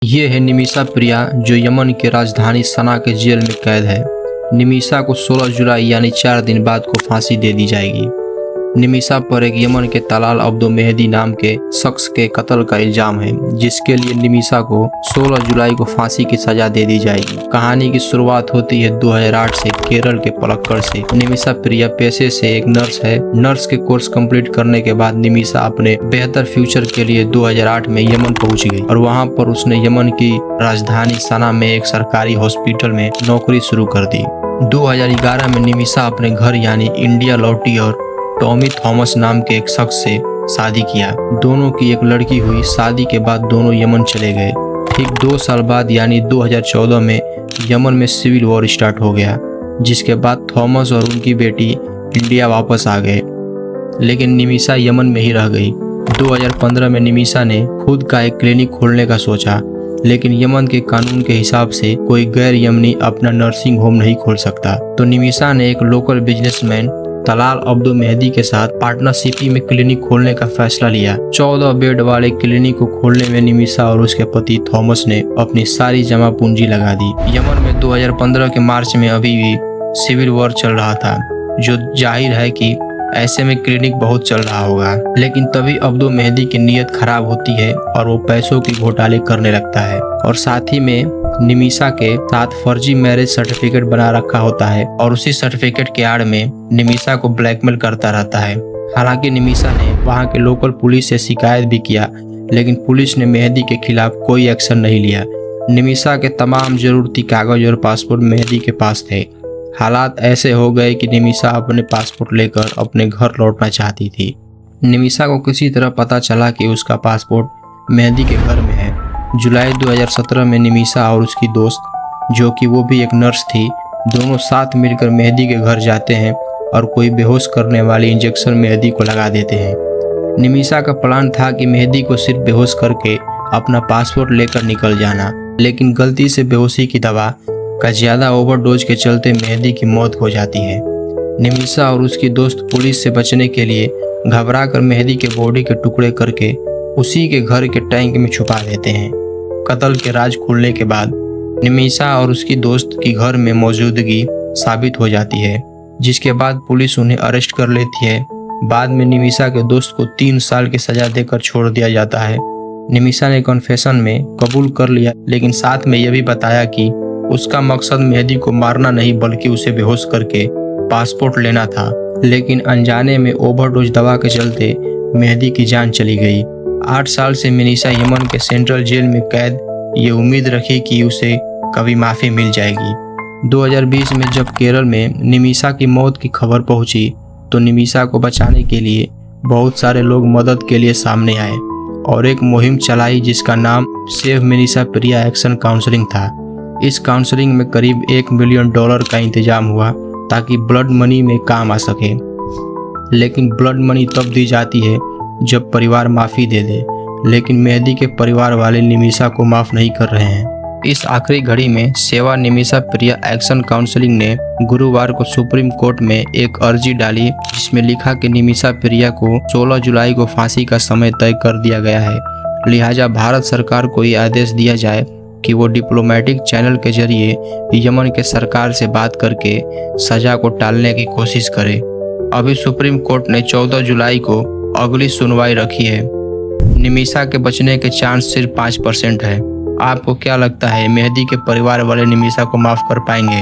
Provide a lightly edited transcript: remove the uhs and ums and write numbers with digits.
ये है निमिषा प्रिया जो यमन के राजधानी सना के जेल में कैद है। निमिषा को 16 जुलाई यानी 4 दिन बाद को फांसी दे दी जाएगी। निमिषा पर एक यमन के तलाल अब्दो मेहदी नाम के शख्स के कत्ल का इल्जाम है, जिसके लिए निमिषा को 16 जुलाई को फांसी की सजा दे दी जाएगी। कहानी की शुरुआत होती है 2008 से केरल के पलक्कड़ से। निमिषा प्रिया पेशे से एक नर्स है। नर्स के कोर्स कंप्लीट करने के बाद निमिषा अपने बेहतर फ्यूचर के लिए 2008 में यमन पहुंच गई और वहां पर उसने यमन की राजधानी सना में एक सरकारी हॉस्पिटल में नौकरी शुरू कर दी। 2011 में निमिषा अपने घर यानी इंडिया लौटी और टॉमी थॉमस नाम के एक शख्स से शादी किया। दोनों की एक लड़की हुई। शादी के बाद दोनों यमन चले गए। ठीक 2 साल बाद यानी 2014 में यमन में सिविल वॉर स्टार्ट हो गया, जिसके बाद थॉमस और उनकी बेटी इंडिया वापस आ गए, लेकिन निमिषा यमन में ही रह गई। 2015 में निमिषा ने खुद का एक क्लिनिक खोलने का सोचा, लेकिन यमन के कानून के हिसाब से कोई गैर यमनी अपना नर्सिंग होम नहीं खोल सकता। तो निमिषा ने एक local businessman Talal Abdo Mehdi के साथ पार्टनरशिप में क्लिनिक खोलने का फैसला लिया। 14 बेड वाले क्लिनिक को खोलने में निमिषा और उसके पति थॉमस ने अपनी सारी जमा पूंजी लगा दी। यमन में 2015 के मार्च में अभी भी सिविल वॉर चल रहा था, जो जाहिर है कि ऐसे में क्लिनिक बहुत चल रहा होगा। लेकिन तभी अब्दो मेहदी की नीयत खराब होती है और वो पैसों की घोटाले करने लगता है और साथ ही में निमिषा के साथ फर्जी मैरिज सर्टिफिकेट बना रखा होता है और उसी सर्टिफिकेट के आड़ में निमिषा को ब्लैकमेल करता रहता है। हालांकि निमिषा ने वहां के लोकल पुलिस से शिकायत भी किया, लेकिन पुलिस ने मेहदी के खिलाफ कोई एक्शन नहीं लिया। निमिषा के तमाम जरूरती कागज और पासपोर्ट मेहदी के पास थे। हालात ऐसे हो गए कि निमिषा अपने पासपोर्ट लेकर अपने घर लौटना चाहती थी। निमिषा को किसी तरह पता चला कि उसका पासपोर्ट मेहदी के घर में है। जुलाई 2017 में निमिषा और उसकी दोस्त, जो कि वो भी एक नर्स थी, दोनों साथ मिलकर मेहदी के घर जाते हैं और कोई बेहोश करने वाली इंजेक्शन मेहदी को लगा देते हैं। निमिषा का प्लान था कि मेहदी को सिर्फ बेहोश करके अपना पासपोर्ट लेकर निकल जाना, लेकिन गलती से बेहोशी की दवा का ज़्यादा ओवरडोज के चलते मेहदी की मौत हो जाती है। निमिषा और उसकी दोस्त पुलिस से बचने के लिए घबराकर मेहदी के बॉडी के टुकड़े करके उसी के घर के टैंक में छुपा देते हैं। कत्ल के राज खुलने के बाद निमिषा और उसकी दोस्त की घर में मौजूदगी साबित हो जाती है, जिसके बाद पुलिस उन्हें अरेस्ट कर लेती है। बाद में निमिषा के दोस्त को 3 साल की सजा देकर छोड़ दिया जाता है। निमिषा ने कन्फेशन में कबूल कर लिया, लेकिन साथ में यह भी बताया कि उसका मकसद मेहदी को मारना नहीं बल्कि उसे बेहोश करके पासपोर्ट लेना था, लेकिन अनजाने में ओवरडोज दवा के चलते मेहदी की जान चली गई। 8 साल से निमिषा यमन के सेंट्रल जेल में कैद ये उम्मीद रखी कि उसे कभी माफ़ी मिल जाएगी। 2020 में जब केरल में निमिषा की मौत की खबर पहुंची, तो निमिषा को बचाने के लिए बहुत सारे लोग मदद के लिए सामने आए और एक मुहिम चलाई जिसका नाम सेव निमिषा प्रिया एक्शन काउंसलिंग था। इस काउंसलिंग में करीब $1 मिलियन का इंतजाम हुआ ताकि ब्लड मनी में काम आ सके। लेकिन ब्लड मनी तब दी जाती है जब परिवार माफ़ी दे दे, लेकिन मेहदी के परिवार वाले निमिषा को माफ़ नहीं कर रहे हैं। इस आखिरी घड़ी में सेवा निमिषा प्रिया एक्शन काउंसलिंग ने गुरुवार को सुप्रीम कोर्ट में एक अर्जी डाली, जिसमें लिखा कि निमिषा प्रिया को 16 जुलाई को फांसी का समय तय कर दिया गया है। लिहाजा भारत सरकार को ये आदेश दिया जाए कि वो डिप्लोमेटिक चैनल के जरिए यमन के सरकार से बात करके सजा को टालने की कोशिश करे। अभी सुप्रीम कोर्ट ने 14 जुलाई को अगली सुनवाई रखी है। निमिषा के बचने के चांस सिर्फ 5% है। आपको क्या लगता है, मेहदी के परिवार वाले निमिषा को माफ कर पाएंगे?